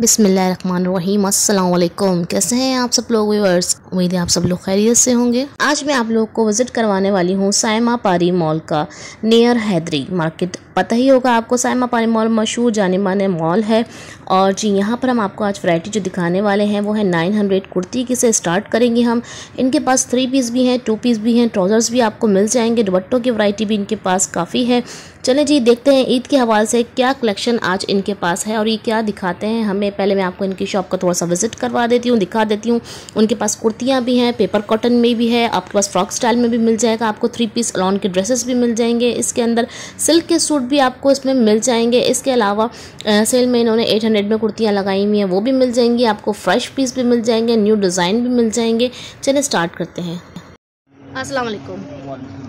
बिस्मिल्लाहिर्रहमानिर्रहीम। अस्सलाम वालेकुम। कैसे हैं आप सब लोग व्यूअर्स? उम्मीद है आप सब लोग खैरियत से होंगे। आज मैं आप लोग को विज़िट करवाने वाली हूँ साइमा पारी मॉल का, नियर हैदरी मार्केट। पता ही होगा आपको, साइमा पारी मॉल मशहूर जाने माने मॉल है। और जी यहाँ पर हम आपको आज वैरायटी जो दिखाने वाले हैं वो है 900 कुर्ती की से स्टार्ट करेंगे हम। इनके पास 3 पीस भी हैं, 2 पीस भी हैं, ट्राउज़र्स भी आपको मिल जाएंगे। दुपट्टों की वैरायटी भी इनके पास काफ़ी है। चलें जी देखते हैं ईद के हवाले से क्या कलेक्शन आज इनके पास है और ये क्या दिखाते हैं हमें। पहले मैं आपको इनकी शॉप का थोड़ा सा विजिट करवा देती हूँ, दिखा देती हूँ। उनके पास कुर्तियाँ भी हैं, पेपर कॉटन में भी है, आपके पास फ्रॉक स्टाइल में भी मिल जाएगा। आपको 3 पीस अलॉन के ड्रेसेस भी मिल जाएंगे। इसके अंदर सिल्क के सूट भी आपको इसमें मिल जाएंगे। इसके अलावा सेल में इन्होंने 800 में कुर्तियाँ लगाई हुई हैं, वो भी मिल जाएंगी। आपको फ्रेश पीस भी मिल जाएंगे, न्यू डिज़ाइन भी मिल जाएंगे। चलिए स्टार्ट करते हैं। अस्सलाम वालेकुम।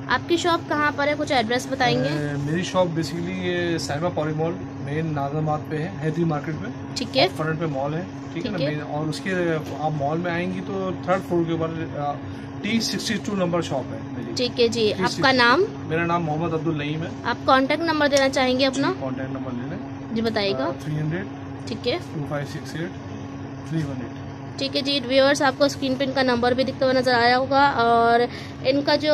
आपकी शॉप कहाँ पर है, कुछ एड्रेस बताएंगे? मेरी शॉप बेसिकली ये साइमा पारी मॉल मेन नाजरमात पे है, हैदरी मार्केट में। ठीक है। फ्रंट पे मॉल है, ठीक है ना मेन। और उसके आप मॉल में आएंगी तो 3rd फ्लोर के ऊपर T62 नंबर शॉप है मेरी। ठीक है जी। आपका नाम? मेरा नाम मोहम्मद अब्दुल नईम है। आप कॉन्टेक्ट नंबर देना चाहेंगे अपना? कॉन्टेक्ट नंबर ले लें जी, बताइएगा। 300 ठीक है 2568 318। ठीक है जी व्यूअर्स, आपको स्क्रीन पे इनका नंबर भी दिखता हुआ नज़र आया होगा। और इनका जो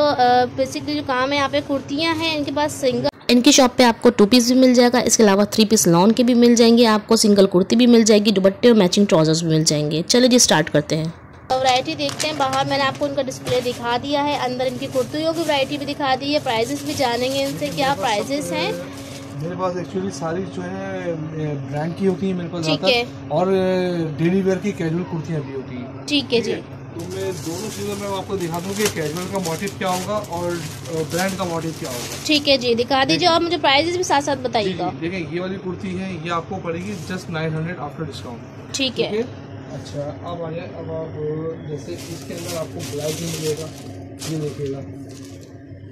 बेसिकली जो काम है यहाँ पे कुर्तियाँ हैं इनके पास सिंगल। इनकी शॉप पे आपको 2 पीस भी मिल जाएगा। इसके अलावा 3 पीस लॉन के भी मिल जाएंगे। आपको सिंगल कुर्ती भी मिल जाएगी, दुपट्टे और मैचिंग ट्राउजर्स भी मिल जाएंगे। चलिए जी स्टार्ट करते हैं। वैरायटी देखते हैं। बाहर मैंने आपको इनका डिस्प्ले दिखा दिया है, अंदर इनकी कुर्तियों की वैरायटी भी दिखा दी है। प्राइजेस भी जानेंगे इनसे, क्या प्राइजेस हैं। मेरे पास एक्चुअली सारी जो है ब्रांड की होती है मेरे पास, ठीक है। और डेली वेयर की कैजुअल कुर्तियाँ भी होती हैं। ठीक है जी। तो मैं दोनों चीज़ों में आपको दिखा दूँ कि कैजुअल का मोटिव क्या होगा और ब्रांड का मोटिव क्या होगा। ठीक है जी, दिखा दीजिए और मुझे प्राइजेस भी साथ साथ बताइएगा। देखिए ये वाली कुर्ती है, ये आपको पड़ेगी जस्ट 900 आफ्टर डिस्काउंट। ठीक है। अच्छा अब आ जाए, अब आप जैसे इसके अंदर आपको ब्लैक भी मिलेगा, ये देखिएगा,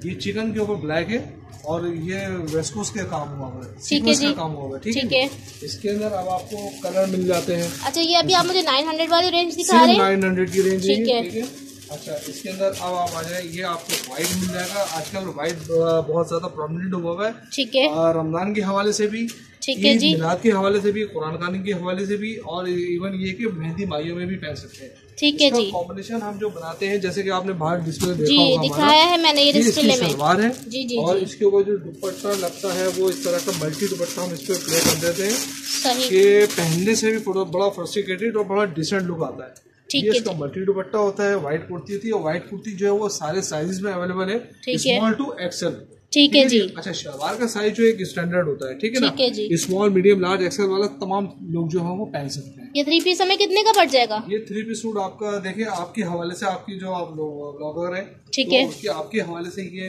ये चिकन के ऊपर ब्लैक है और ये वेस्कोस के काम हुआ है, सीक्वेंस का काम हुआ है। ठीक है। इसके अंदर अब आपको कलर मिल जाते हैं। अच्छा ये अभी आप मुझे 900 वाली रेंज दिखा रहे हैं? 900 की रेंज है। ठीक है। अच्छा इसके अंदर अब आप आ जाए, ये आपको व्हाइट मिल जाएगा। आजकल व्हाइट बहुत ज्यादा प्रोमिनेंट हुआ है। ठीक है। रमजान के हवाले से भी, ठीक है जी, मिलाद के हवाले से भी, कुरान खानी के हवाले से भी, और इवन ये कि मेहंदी माइयों में भी पहन सकते हैं। ठीक है जी। कॉम्बिनेशन हम जो बनाते हैं, जैसे कि आपने बाहर डिस्प्ले देखा होगा, दिखाया है मैंने, ये डिस्प्ले में सलवार है जी जी, और इसके ऊपर जो दुपट्टा लगता है वो इस तरह का मल्टी दुपट्टा हम इस पे प्ले कर देते हैं कि पहनने से भी बड़ा फर्स्टिकेटेड और बड़ा डिसेंट लुक आता है। ठीक है। इसका मल्टी दुपट्टा होता है, व्हाइट कुर्ती होती है, और व्हाइट कुर्ती जो है वो सारे साइज में अवेलेबल है, स्मॉल टू एक्सेल। ठीक है जी। अच्छा शलवार का साइज जो एक स्टैंडर्ड होता है, ठीक है ना। ठीक है जी। स्मॉल मीडियम लार्ज एक्सेल वाला तमाम लोग जो है वो पहन सकते हैं। ये 3 पीस हमें कितने का पड़ जाएगा? ये 3 पीस सूट आपका देखिए आपके हवाले से, आपकी जो आप ब्लॉगर है, ठीक है, तो आपके हवाले से ये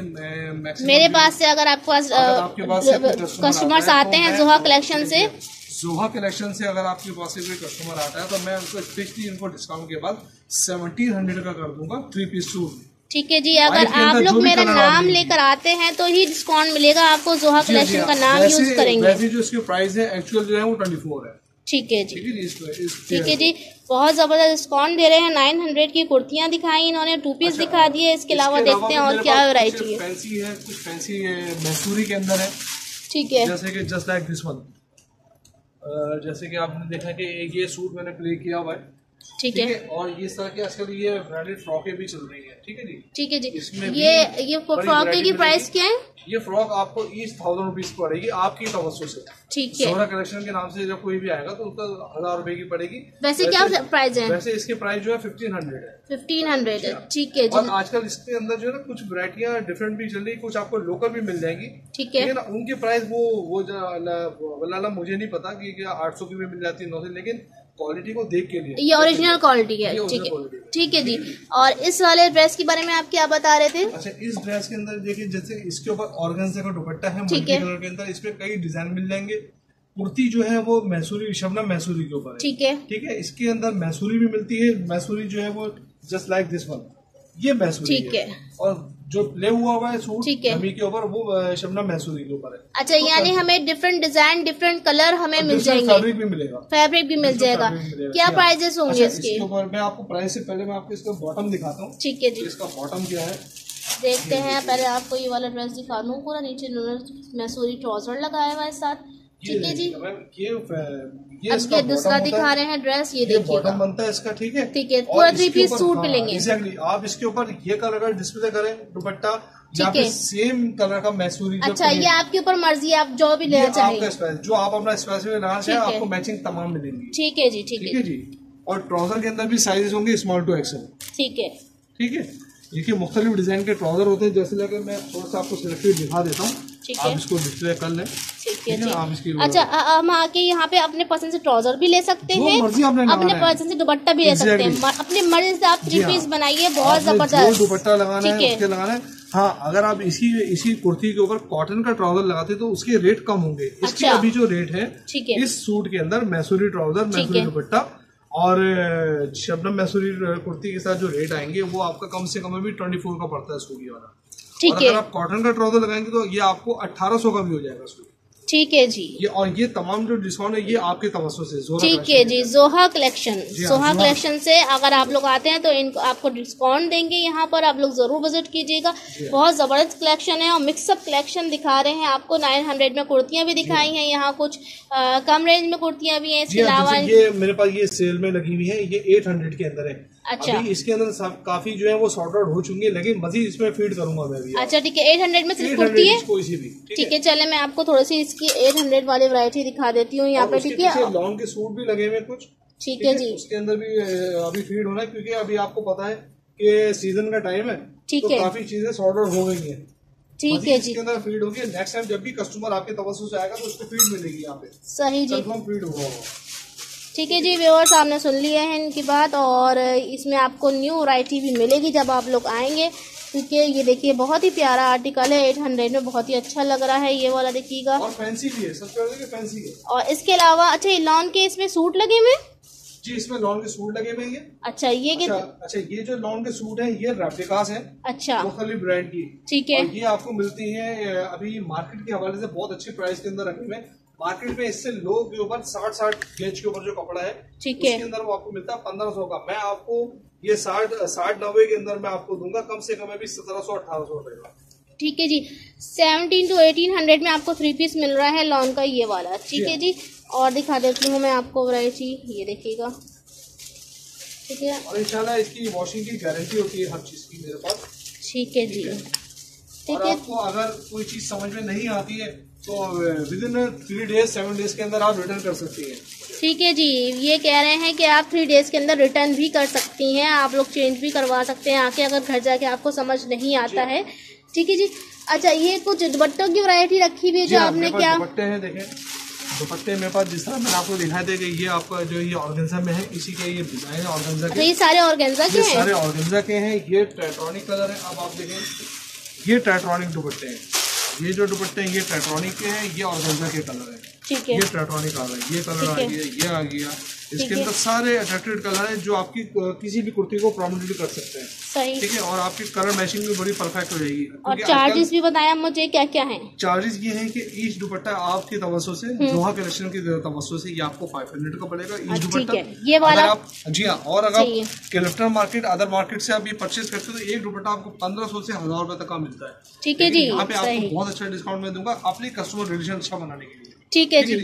मेरे पास से अगर आपके पास कस्टमर्स आते हैं जोहा कलेक्शन से, जोहा कलेक्शन से अगर आपके पास से कोई कस्टमर आता है तो मैं उनको स्पेशली इनको डिस्काउंट के बाद 1700 का कर दूंगा 3 पीस सूट। ठीक है जी। अगर आप लोग मेरा नाम लेकर आते हैं तो ही डिस्काउंट मिलेगा आपको। जोहा कलेक्शन का नाम यूज करेंगे। वैसे जो इसकी प्राइस है एक्चुअल जो है वो 24 है। ठीक है जी। ठीक है जी, बहुत जबरदस्त डिस्काउंट दे रहे हैं। 900 की कुर्तियां दिखाई इन्होंने, 2 पीस दिखा दिए। इसके अलावा देखते हैं और क्या वैरायटी है। फैंसी है, कुछ फैंसी मैसूरी के अंदर है। ठीक है। जैसे कि जस्ट लाइक दिस वन, जैसे कि आपने देखा कि ये सूट मैंने प्ले किया हुआ है। ठीक है। और ये तरह के आजकल ये ब्रांडेड फ्रॉकें भी चल रही है। ठीक है जी। ठीक है जी। इसमें ये फ्रॉक की प्राइस क्या है? ये फ्रॉक आपको ईच 1000 रुपीज पड़ेगी आपकी तवज्जो से। ठीक है। जोहरा कलेक्शन के नाम से जब कोई भी आएगा तो उसका 1000 रुपए की पड़ेगी। वैसे क्या प्राइस है? वैसे इसके प्राइस जो है 1500 है। 1500 है। ठीक है जी। और आजकल इसके अंदर जो है ना कुछ वैरायटियां डिफरेंट भी चल रही है, कुछ आपको लोकल भी मिल जाएंगी। ठीक है ना। उनकी प्राइस वो मुझे नहीं पता कि 800 की भी मिल जाती है, 900, लेकिन क्वालिटी को देख के लिए ये ओरिजिनल क्वालिटी है। ठीक है। ठीक है जी। और इस वाले ड्रेस के बारे में आप क्या बता रहे थे? अच्छा इस ड्रेस के अंदर देखिए, जैसे इसके ऊपर ऑर्गेन्जा का दुपट्टा है, मल्टी कलर के अंदर, इसमें कई डिजाइन मिल जाएंगे। कुर्ती जो है वो मैसूरी, शबनम मैसूरी के ऊपर है। ठीक है। ठीक है। इसके अंदर मैसूरी भी मिलती है। मैसूरी जो है वो जस्ट लाइक दिस वन, ये मैसूरी। ठीक है। और जो प्ले हुआ है सूट हमी के ऊपर वो शबनम मैसूरी के ऊपर है। अच्छा तो यानी हमें डिफरेंट डिजाइन, डिफरेंट कलर हमें मिल जाएंगे। फैब्रिक भी मिलेगा। फैब्रिक भी मिल जाएगा। क्या प्राइजेस होंगे इसके ऊपर? मैं आपको प्राइस से पहले मैं आपको इसका बॉटम दिखाता हूँ। ठीक है जी। इसका बॉटम क्या है देखते हैं। पहले आपको ये वाला ड्रेस दिखा दूँ। पूरा नीचे मैसूरी ट्राउजर लगाया हुआ है साथ। ठीक है जी। ये अब ये दूसरा दिखा रहे हैं ड्रेस, ये देखिए बॉटम बनता है इसका, ठीक है। ठीक है, पूरा 3 पीस सूट मिलेंगे। एग्जैक्टली, आप इसके ऊपर ये कलर का डिस्प्ले करें दुपट्टा, या फिर सेम कलर का मैसूरी। अच्छा, ये आपके ऊपर मर्जी, आप जो भी लेना चाहिए, जो आप अपना स्पेसिफिक लगाना चाहिए, आपको मैचिंग तमाम मिलेंगी। ठीक है जी, ठीक है जी। और ट्राउजर के अंदर भी साइजेस होंगे स्मॉल टू एक्सेल। ठीक है, ठीक है। देखिए मुख्तलिफ डिजाइन के ट्राउजर होते हैं, जैसे लगे मैं थोड़ा सा आपको सिलेक्टेड दिखा देता हूँ, आप इसको डिस्प्ले कर लें। ठीक है जी। अच्छा, हम आके यहाँ पे अपने पसंद से ट्राउजर भी ले सकते हैं, अपने पसंद से दुपट्टा भी ले सकते हैं, अपने मर्जी से आप 3 पीस बनाइए, बहुत जबरदस्त दुपट्टा लगाना है उसके लगाना है। हाँ, अगर आप इसी कुर्ती के ऊपर कॉटन का ट्राउजर लगाते तो उसके रेट कम होंगे। इसके अभी जो रेट है इस सूट के अंदर मैसूरी ट्राउजर, मैसूरी दुपट्टा और शबनम मैसूरी कुर्ती के साथ जो रेट आएंगे वो आपका कम से कम अभी 24 का पड़ता है सूट वाला। और अगर आप कॉटन का ट्राउजर लगाएंगे तो ये आपको 1800 का भी हो जाएगा सूट। ठीक है जी। ये तमाम जो डिस्काउंट है ये आपके तवज्जो से ठीक है जी। जोहा कलेक्शन, जोहा कलेक्शन से अगर आप लोग आते हैं तो इनको आपको डिस्काउंट देंगे, यहाँ पर आप लोग जरूर विजिट कीजिएगा। बहुत जबरदस्त कलेक्शन है और मिक्सअप कलेक्शन दिखा रहे हैं आपको। 900 में कुर्तियां भी दिखाई हैं, यहाँ कुछ कम रेंज में कुर्तियां भी हैं। इसके अलावा ये मेरे पास ये सेल में लगी हुई है, ये 800 के अंदर है। अच्छा, अभी इसके अंदर काफी जो है वो सॉर्ट आउट हो चुकी है, लेकिन मजीद इसमें फीड करूंगा मैं भी। अच्छा ठीक है, 800 में सिर्फ कुर्ती है, कोई सी भी। ठीक है, चले मैं आपको थोड़ी सी इसकी 800 वाली वैरायटी दिखा देती हूँ यहाँ पे। ठीक है, लॉन्ग के सूट भी लगे हुए कुछ, ठीक है जी। उसके अंदर भी अभी फीड होना है, क्योंकि अभी आपको पता है कि सीजन का टाइम है, ठीक है, तो काफी चीजें सॉर्ट आउट हो गई है। ठीक है जी, इसके अंदर फीड होगी। नेक्स्ट टाइम जब भी कस्टमर आपके तवज्जो से आएगा तो उसको फीड मिलेगी यहाँ पे। सही जी, फीड होगा। ठीक है जी। व्यूअर्स, आपने सुन लिया है इनकी बात, और इसमें आपको न्यू वैरायटी भी मिलेगी जब आप लोग आएंगे, क्योंकि ये देखिए बहुत ही प्यारा आर्टिकल है, 800 में बहुत ही अच्छा लग रहा है। ये वाला देखिएगा, और फैंसी भी है, सबसे फैंसी है। और इसके अलावा अच्छा, लॉन के इसमें सूट लगे हुए जी, इसमें लॉन के सूट लगे हुए हैं। अच्छा, ये अच्छा, ये जो लॉन के सूट हैं ये रेप्लिकास हैं। अच्छा, मुख्तलिफ ब्रांड की, ठीक है। ये आपको मिलती है अभी मार्केट के हवाले से बहुत अच्छे प्राइस के अंदर रखे हुए। मार्केट में इससे लो के ऊपर 60 गेज के ऊपर जो कपड़ा है, ठीक है, उसके अंदर वो आपको मिलता है 1500 का। मैं आपको ये 60-90 के अंदर मैं आपको दूंगा कम से कम अभी 1700-1800 रुपए का। ठीक है जी। 1700 to 1800 में आपको 3 पीस मिल रहा है लॉन का ये वाला। ठीक है जी, और दिखा देती हूँ मैं आपको वैरायटी, ये देखिएगा, ठीक है। और इंशाल्लाह इसकी वॉशिंग की गारंटी होती है हर चीज की मेरे पास। ठीक है जी, ठीक है। आपको अगर कोई चीज समझ में नहीं आती है तो विदिन 3 डेज 7 डेज के अंदर आप रिटर्न कर सकती हैं। ठीक है जी, ये कह रहे हैं कि आप 3 डेज के अंदर रिटर्न भी कर सकती हैं, आप लोग चेंज भी करवा सकते हैं आके, अगर घर जाके आपको समझ नहीं आता है। ठीक है जी। अच्छा, ये कुछ दुपट्टों की वैरायटी रखी हुई है जो आपने क्या दुपट्टे हैं, देखें दुपट्टे मेरे पास जिस तरह मैंने आपको दिखाई दे कि ये आपका जो ये ऑर्गेन्जा में है, इसी के ये डिजाइन है ऑर्गेन्जा के। ये सारे ऑर्गेन्जा के हैं, सारे ऑर्गेन्जा के हैं। ये टेट्रॉनिक कलर है। अब आप देखें, ये टेट्रॉनिक दुपट्टे हैं, ये जो दुपट्टे हैं ये टेट्रॉनिक के हैं, ये ऑर्गेन्जा के कलर है। ठीक है, ये टेट्रॉनिक आ रहा है, ये कलर आ गया, ये आ गया। इसके अंदर सारे अट्रैक्टेड कलर है जो आपकी किसी भी कुर्ती को प्रोमिनेंट कर सकते हैं। सही, ठीक है, और आपकी कलर मैचिंग भी बड़ी परफेक्ट हो जाएगी। और चार्जेस भी बताया मुझे क्या क्या है। चार्जेस ये है कि ईच दुपट्टा आपके तवज्जो से, जोहा कलेक्शन की तवज्जो से, ये आपको 500 का पड़ेगा ईच दुपट्टा। ये वाला आप, जी हाँ, और अगर आप क्लिफ्टन मार्केट अदर मार्केट से आप ये परचेज करते हो तो एक दुपट्टा आपको 1500 से 1000 रुपए तक का मिलता है। ठीक है जी, यहाँ पे आपको बहुत अच्छा डिस्काउंट मैं दूंगा अपने कस्टमर रिलेशन अच्छा बनाने के लिए। ठीक है जी।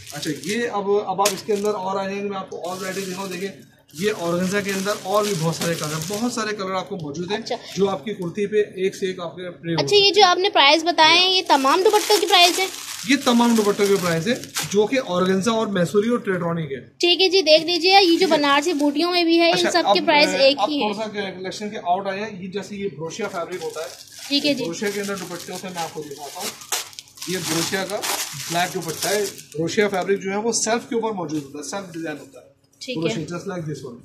अच्छा, ये अब आप इसके अंदर और आ जाएंगे, मैं आपको और वैरायटी दिखाऊं। देखिए, ये ऑर्गेन्जा के अंदर और भी बहुत सारे कलर आपको मौजूद हैं। अच्छा, जो आपकी कुर्ती पे एक से एक आपके। अच्छा, ये जो आपने प्राइस बताए हैं ये तमाम दुपट्टों की प्राइस है? ये तमाम दुपट्टों की प्राइस है जो कि ऑर्गेन्जा और मैसूरी और टेट्रॉनिक है। ठीक है जी, देख लीजिए, ये जो बनारसी बूटियों में भी है, इन सब की प्राइस एक ही है। कलेक्शन के आउट आए हैं, ये जैसे ये ब्रोशिया फैब्रिक होता है। ठीक है जी, ब्रोशिया के अंदर दुपट्टे होते हैं, मैं आपको दिखाता हूँ। ये ब्रोशिया का ब्लैक दुपट्टा है। ब्रोशिया फैब्रिक जो है वो सेल्फ के ऊपर मौजूद होता है, सेल्फ डिजाइन होता है। ठीक है, जस्ट लाइक दिस वन।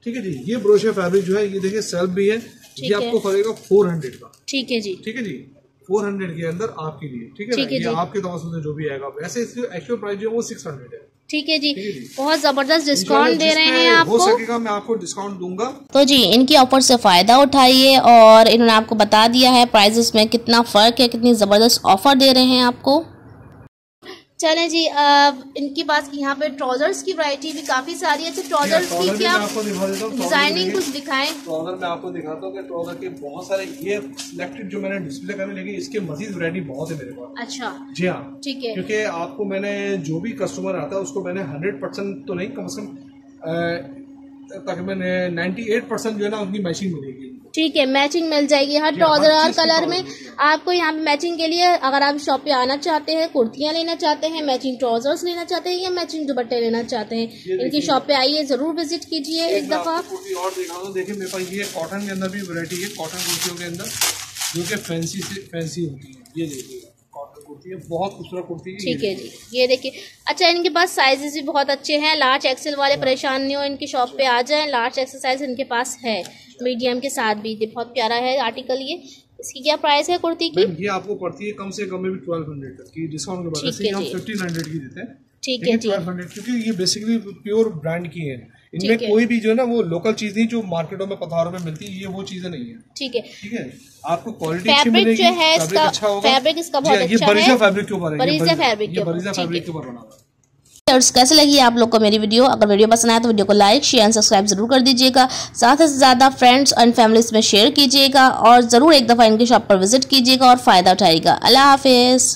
ठीक है जी, ये ब्रोशिया फैब्रिक जो है ये देखिए सेल्फ भी है। ये आपको पड़ेगा 400 का। ठीक है जी, ठीक है जी, 400 के अंदर आपके लिए। ठीक है, ये आपके तवज्जो से जो भी आएगा। वैसे इसकी एक्चुअल प्राइस जो है वो 600 है। ठीक है जी, बहुत जबरदस्त डिस्काउंट दे रहे हैं आपको। हो सकेगा मैं आपको डिस्काउंट दूंगा। तो जी, इनकी ऑफर से फायदा उठाइए, और इन्होंने आपको बता दिया है प्राइसेस में कितना फर्क है, कितनी जबरदस्त ऑफर दे रहे हैं आपको। चलें जी, इनके पास यहाँ पे ट्राउजर्स की वैरायटी भी काफी सारी है। तो ट्राउजर्स की क्या डिजाइनिंग कुछ दिखाएं? ट्राउजर मैं आपको दिखाता हूँ कि ट्राउजर के बहुत सारे ये सिलेक्टेड जो मैंने डिस्प्ले करने लगी, इसके मजीद वैरायटी बहुत है मेरे पास। अच्छा जी हाँ, ठीक है। क्योंकि आपको मैंने जो भी कस्टमर आता है उसको मैंने 100% तो नहीं, कम से कम तकरीबन 98% जो है ना उनकी मैचिंग मिलेगी। ठीक है, मैचिंग मिल जाएगी हर ट्राउजर हर कलर में आपको। यहाँ पे मैचिंग के लिए अगर आप शॉप पे आना चाहते हैं, कुर्तियाँ लेना चाहते हैं, मैचिंग ट्राउजर्स लेना चाहते हैं या मैचिंग दुपट्टे लेना चाहते हैं, इनकी शॉप पे आइए, जरूर विजिट कीजिए एक दफा। और दिखा दो, देखिए मेरे पास ये कॉटन के अंदर भी वैरायटी है, कॉटन कुर्तियों के अंदर जो कि फैंसी से फैंसी होती है। ये देखिए कॉटन कुर्ती है, बहुत खूबसूरत कुर्ती है। ठीक है जी, ये देखिए। अच्छा, इनके पास साइजेस भी बहुत अच्छे हैं, लार्ज एक्सेल वाले परेशान नहीं हो, इनकी शॉप पे आ जाएं, लार्ज एक्सेल साइज इनके पास है, मीडियम के साथ भी। बहुत प्यारा है आर्टिकल ये। इसकी क्या प्राइस है कुर्ती की? ये आपको पड़ती है कम से कम में भी 1200 तक की, डिस्काउंट के बाद से हम 1500 की देते हैं। ठीक है जी, 1200, क्योंकि ये बेसिकली प्योर ब्रांड की है, इनमें कोई भी जो है ना वो लोकल चीज नहीं जो मार्केटों में पथारों में मिलती है, ये वो चीजें नहीं है। ठीक है, ठीक है। आपको क्वालिटी अच्छी मिलेगी, फैब्रिक अच्छा होगा, फैब्रिक इसका बहुत अच्छा है। ये बरीजा फैब्रिक के ऊपर है, बरीजा फैब्रिक के ऊपर बना हुआ है। कैसे लगी आप लोग को मेरी वीडियो? अगर वीडियो पसंद आया तो वीडियो को लाइक शेयर एंड सब्सक्राइब जरूर कर दीजिएगा। ज़्यादा से ज़्यादा फ्रेंड्स एंड फैमिलीज में शेयर कीजिएगा और ज़रूर एक दफ़ा इनकी शॉप पर विजिट कीजिएगा और फ़ायदा उठाइएगा। अल्लाह हाफिज़।